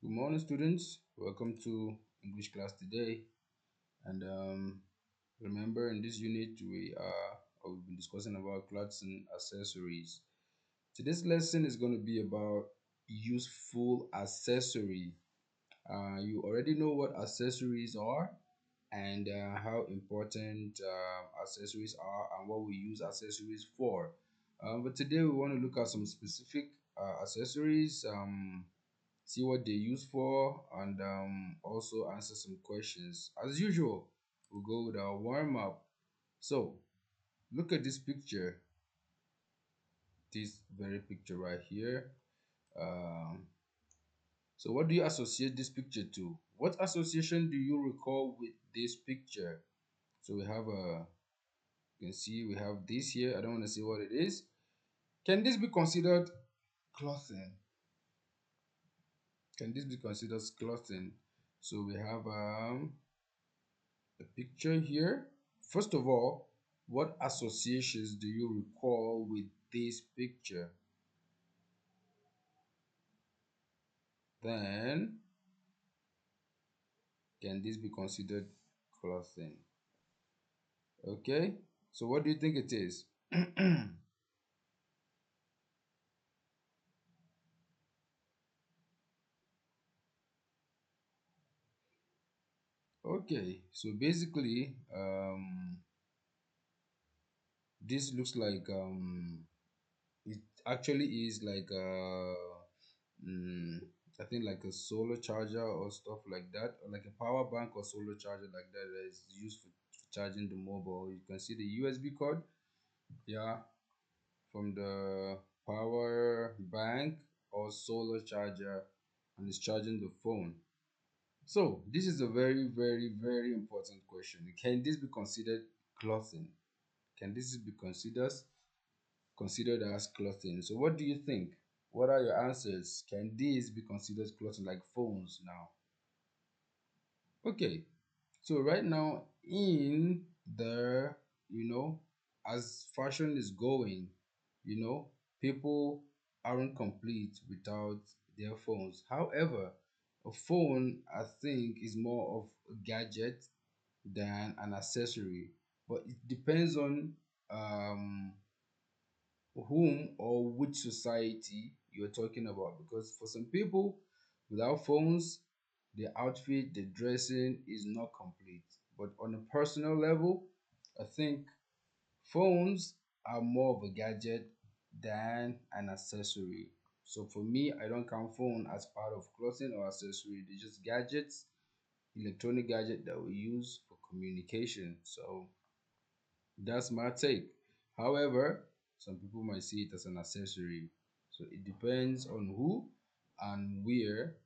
Good morning, students. Welcome to English class today. And remember, in this unit, we've been discussing about clothes and accessories. Today's lesson is going to be about useful accessory. You already know what accessories are and how important accessories are and what we use accessories for. But today we want to look at some specific accessories. See what they use for, and also answer some questions. As usual, we'll go with our warm up. So, look at this picture, this very picture right here. Um, so, what do you associate this picture to? What association do you recall with this picture? So, we have a, you can see we have this here. I don't want to say what it is. Can this be considered clothing? Can this be considered clothing? So, we have a picture here. First of all, what associations do you recall with this picture? Then, can this be considered clothing? Okay, so what do you think it is? Okay, so basically, this looks like it actually is like mm, I think like a solar charger or stuff like that, or like a power bank or solar charger like that is used for charging the mobile. You can see the USB cord, yeah, from the power bank or solar charger, and it's charging the phone. So this is a very, very, very important question. Can this be considered clothing? Can this be considered as clothing? So what do you think? What are your answers? Can these be considered clothing like phones now? Okay, so right now in the, as fashion is going, people aren't complete without their phones. However, a phone I think is more of a gadget than an accessory, but it depends on um whom or which society you're talking about, because for some people without phones the outfit, the dressing is not complete. But on a personal level, I think phones are more of a gadget than an accessory. So for me, I don't count phone as part of clothing or accessory. They're just gadgets, electronic gadget that we use for communication. So that's my take. However, some people might see it as an accessory. So it depends on who and where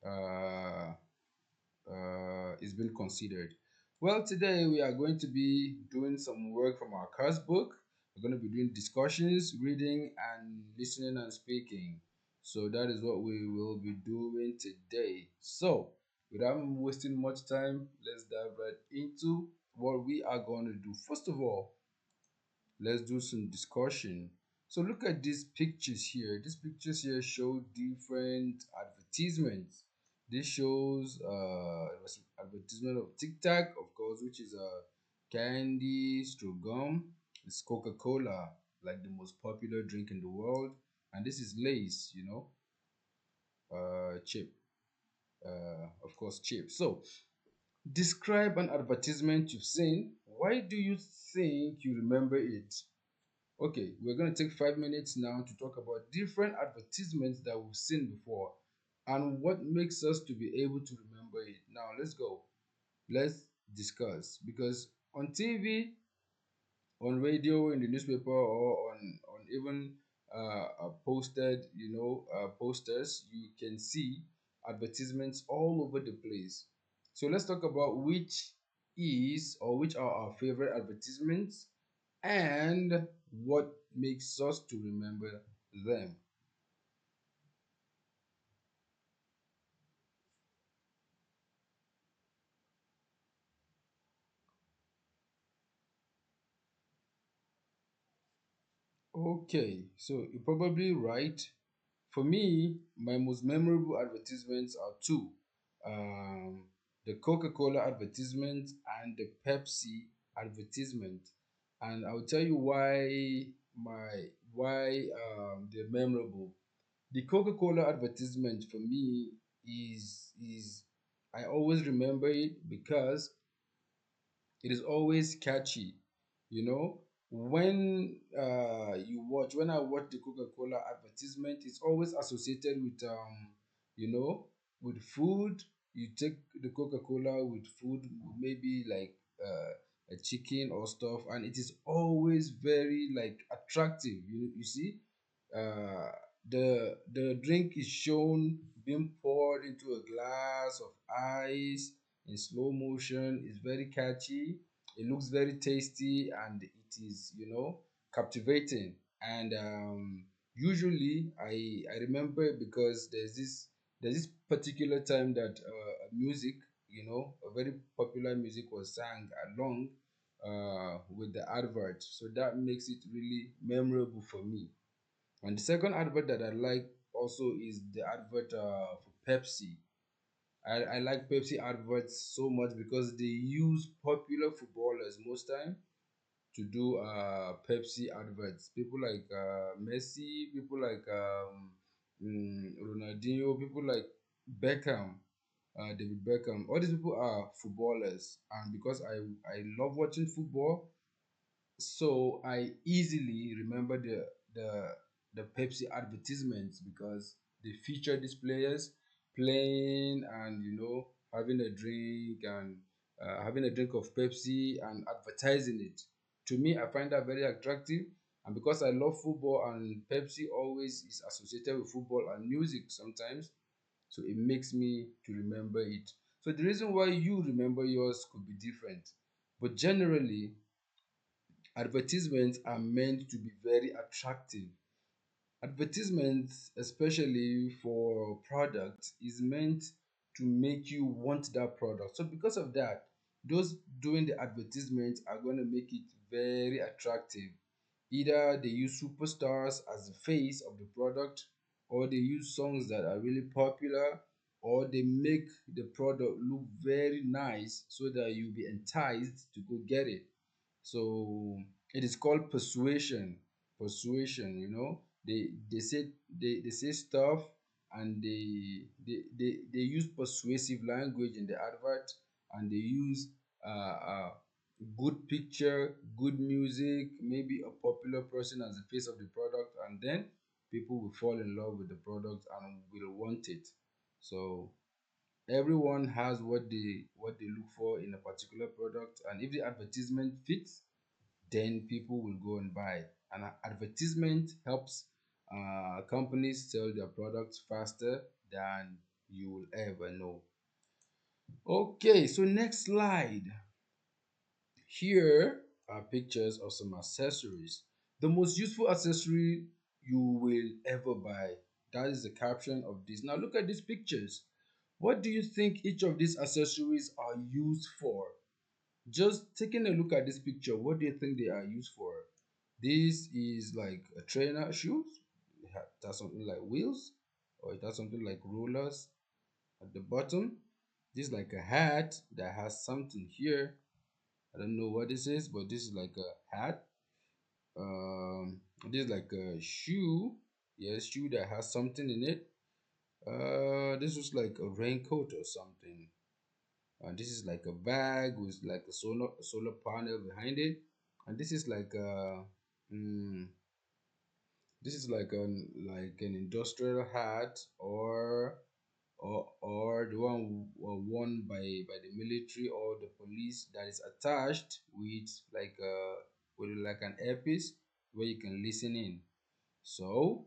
uh, is being considered. Well, today we are going to be doing some work from our course book. We're going to be doing discussions, reading, and listening and speaking. So that is what we will be doing today. So, without wasting much time, let's dive right into what we are going to do. First of all, let's do some discussion. So look at these pictures here. These pictures here show different advertisements. This shows it was advertisement of Tic Tac, of course, which is a candy, straw gum. It's Coca-Cola, like the most popular drink in the world. And this is Lay's, chip, of course, chip. So describe an advertisement you've seen. Why do you think you remember it? Okay, we're going to take 5 minutes now to talk about different advertisements that we've seen before and what makes us to be able to remember it. Now, let's go. Let's discuss, because on TV, on radio, in the newspaper, or on even posted, posters, you can see advertisements all over the place. So let's talk about which are our favorite advertisements and what makes us to remember them. Okay, so you're probably right. For me, my most memorable advertisements are two: um, the Coca-Cola advertisement and the Pepsi advertisement. And I'll tell you why they're memorable. The Coca-Cola advertisement for me is I always remember it because it is always catchy. You know, when I watch the Coca-Cola advertisement, it's always associated with you know, with food. You take the Coca-Cola with food, maybe like a chicken or stuff, and it is always very like attractive. You see, uh, the drink is shown being poured into a glass of ice in slow motion. It's very catchy, it looks very tasty, and it is, captivating. And usually I remember it because there's this particular time that music, a very popular music was sang along with the advert, so that makes it really memorable for me. And the second advert that I like also is the advert for Pepsi. I like Pepsi adverts so much because they use popular footballers most time to do Pepsi adverts. People like Messi, people like Ronaldinho, people like Beckham, David Beckham. All these people are footballers, and because I love watching football, so I easily remember the the Pepsi advertisements because they feature these players playing and having a drink and having a drink of Pepsi and advertising it. To me, I find that very attractive, and because I love football and Pepsi always is associated with football and music sometimes, so it makes me to remember it. So the reason why you remember yours could be different, but generally advertisements are meant to be very attractive. Advertisements, especially for products, is meant to make you want that product. So because of that, those doing the advertisements are going to make it very attractive. Either they use superstars as the face of the product, or they use songs that are really popular, or they make the product look very nice so that you'll be enticed to go get it. So it is called persuasion. Persuasion, they say stuff, and they use persuasive language in the advert, and they use uh, good picture, good music, maybe a popular person as the face of the product, and then people will fall in love with the product and will want it. So everyone has what they look for in a particular product, and if the advertisement fits, then people will go and buy. And advertisement helps companies sell their products faster than you will ever know. Okay, so next slide. Here are pictures of some accessories. The most useful accessory you will ever buy. That is the caption of this. Now look at these pictures. What do you think each of these accessories are used for? Just taking a look at this picture, what do you think they are used for? This is like a trainer shoes. It has something like wheels, or it has something like rollers at the bottom. This is like a hat that has something here. I don't know what this is, but this is like a hat. This is like a shoe. Yes, shoe that has something in it. This was like a raincoat or something. And this is like a bag with like a solar panel behind it. And this is like a mm, this is like an industrial hat, or the one worn by the military or the police, that is attached with like an earpiece where you can listen in. So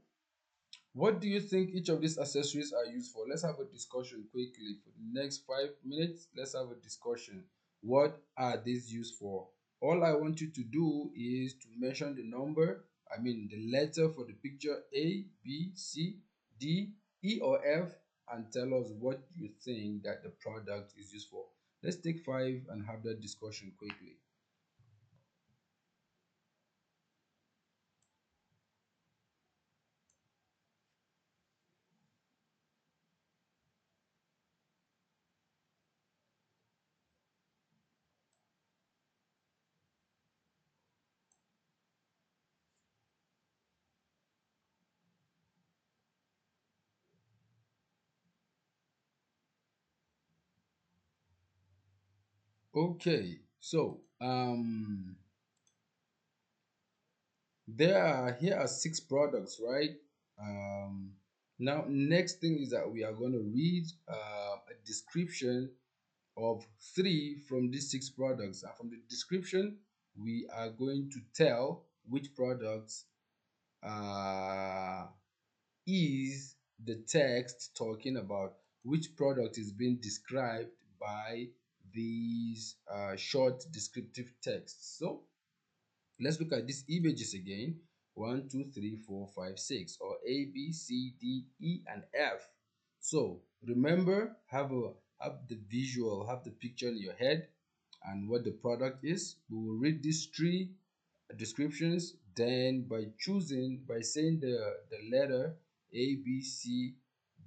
what do you think each of these accessories are used for? Let's have a discussion quickly for the next 5 minutes. Let's have a discussion. What are these used for? All I want you to do is to mention the number, I mean the letter for the picture: A, B, C, D, E, or F, and tell us what you think that the product is used for. Let's take five and have that discussion quickly. Okay, so here are six products, right? Um, Now, next thing is that we are going to read a description of three from these six products, and from the description, we are going to tell which products uh, is the text talking about, which product is being described by these short descriptive texts. So let's look at these images again. One, two, three, four, five, six, or A, B, C, D, E, and F. So remember, have the visual, have the picture in your head and what the product is. We will read these three descriptions. Then by saying the letter A, B, C,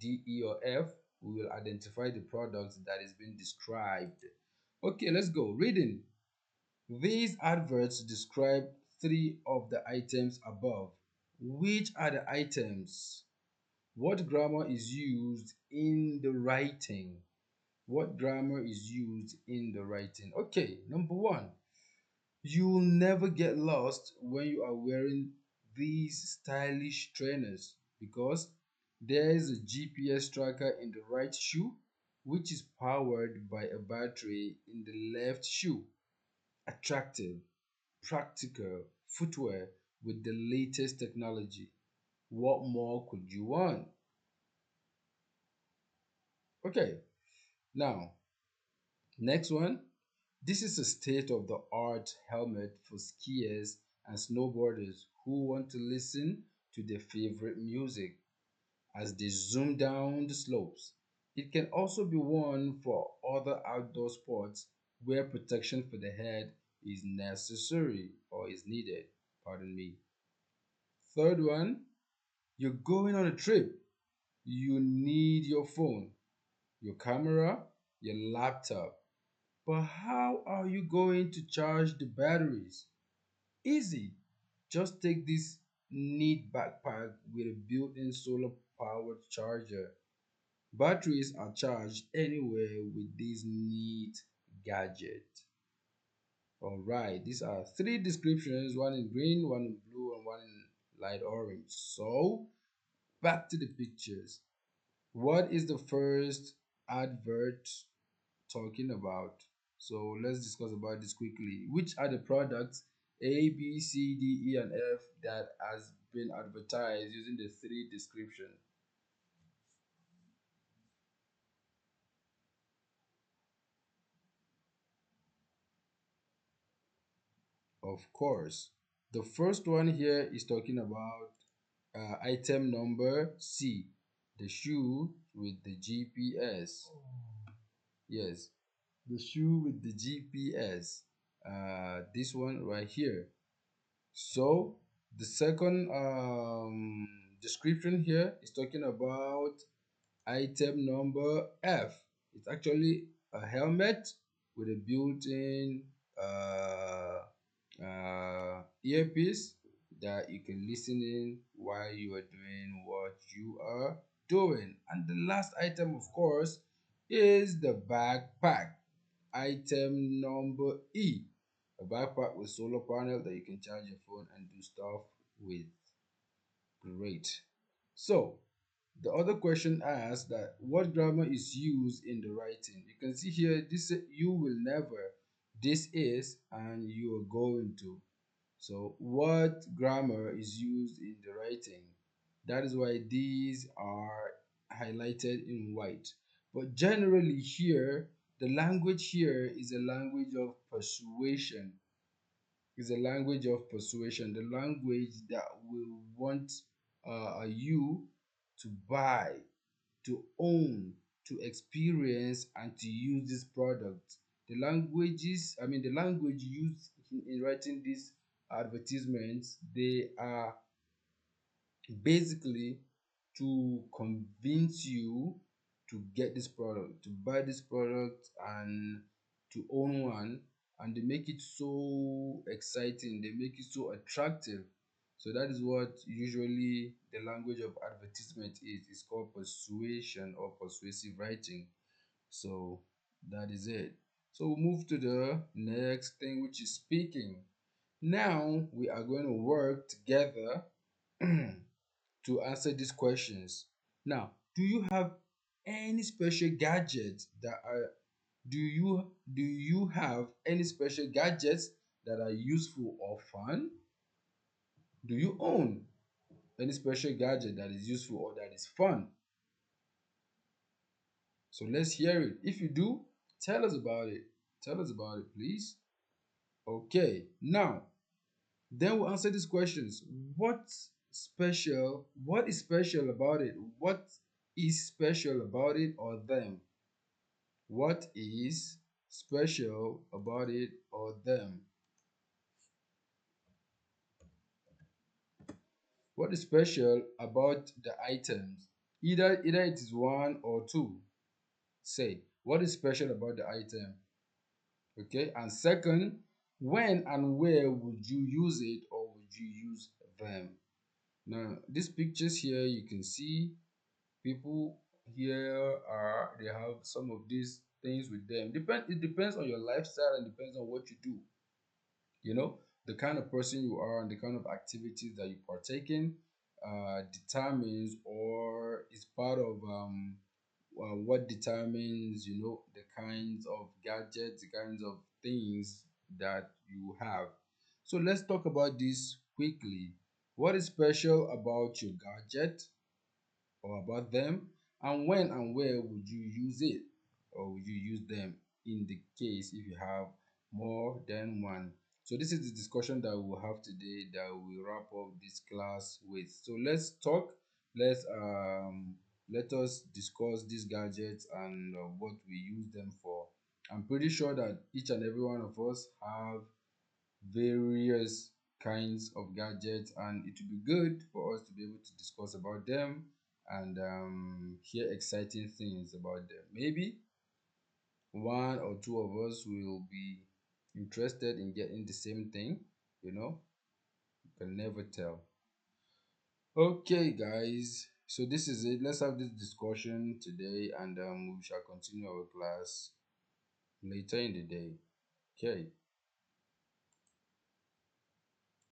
D, E, or F, we will identify the product that is being described. Okay, let's go. Reading. These adverts describe three of the items above. Which are the items? What grammar is used in the writing? What grammar is used in the writing? Okay, number one, you'll never get lost when you are wearing these stylish trainers because there is a GPS tracker in the right shoe, which is powered by a battery in the left shoe. Attractive, practical footwear with the latest technology. What more could you want? Okay, now, next one. This is a state of the art helmet for skiers and snowboarders who want to listen to their favorite music as they zoom down the slopes. It can also be worn for other outdoor sports where protection for the head is necessary or is needed. Pardon me. Third one, you're going on a trip. You need your phone, your camera, your laptop. But how are you going to charge the batteries? Easy. Just take this neat backpack with a built-in solar powered charger. Batteries are charged anywhere with this neat gadget. Alright, these are three descriptions, one in green, one in blue, and one in light orange. So, back to the pictures. What is the first advert talking about? So let's discuss about this quickly. Which are the products A, B, C, D, E, and F that has been advertised using the three description? Of course. The first one here is talking about item number C, the shoe with the GPS. Yes, the shoe with the GPS. This one right here. So the second description here is talking about item number F. It's actually a helmet with a built-in earpiece that you can listen in while you are doing what you are doing. And the last item, of course, is the backpack. Item number E, a backpack with solar panel that you can charge your phone and do stuff with. Great. So the other question asks that what grammar is used in the writing. You can see here this you will never, this is, and you are going to. So what grammar is used in the writing? That is why these are highlighted in white. But generally here, the language here is a language of persuasion. Is a language of persuasion, the language that will want you to buy, to own, to experience, and to use this product. The language used in writing these advertisements, they are basically to convince you to get this product, to buy this product, and to own one. And they make it so exciting, they make it so attractive. So that is what usually the language of advertisement is. It's called persuasion or persuasive writing. So that is it. So we'll move to the next thing, which is speaking. Now we are going to work together to answer these questions. Now, do you have any special gadgets that are do you have any special gadgets that are useful or fun? Do you own any special gadget that is useful or that is fun? So let's hear it. If you do, tell us about it. Tell us about it, please. Okay, now then we'll answer these questions. What is special about it? What is special about it or them? What is special about it or them? What is special about the items? Either it is one or two. Say, what is special about the item? Okay, and second, when and where would you use it or would you use them? Now, these pictures here, you can see people here are they have some of these things with them. It depends on your lifestyle and depends on what you do. You know, the kind of person you are and the kind of activities that you partake in determines or is part of what determines, the kinds of gadgets, the kinds of things that you have. So let's talk about this quickly. What is special about your gadget or about them, and when and where would you use it or would you use them in the case if you have more than one? So this is the discussion that we'll have today that we'll wrap up this class with. So let's talk. Let us discuss these gadgets and what we use them for. I'm pretty sure that each and every one of us have various kinds of gadgets, and it would be good for us to be able to discuss about them and hear exciting things about them. Maybe one or two of us will be interested in getting the same thing, you can never tell. Okay, guys, so this is it. Let's have this discussion today, and we shall continue our class later in the day. Okay.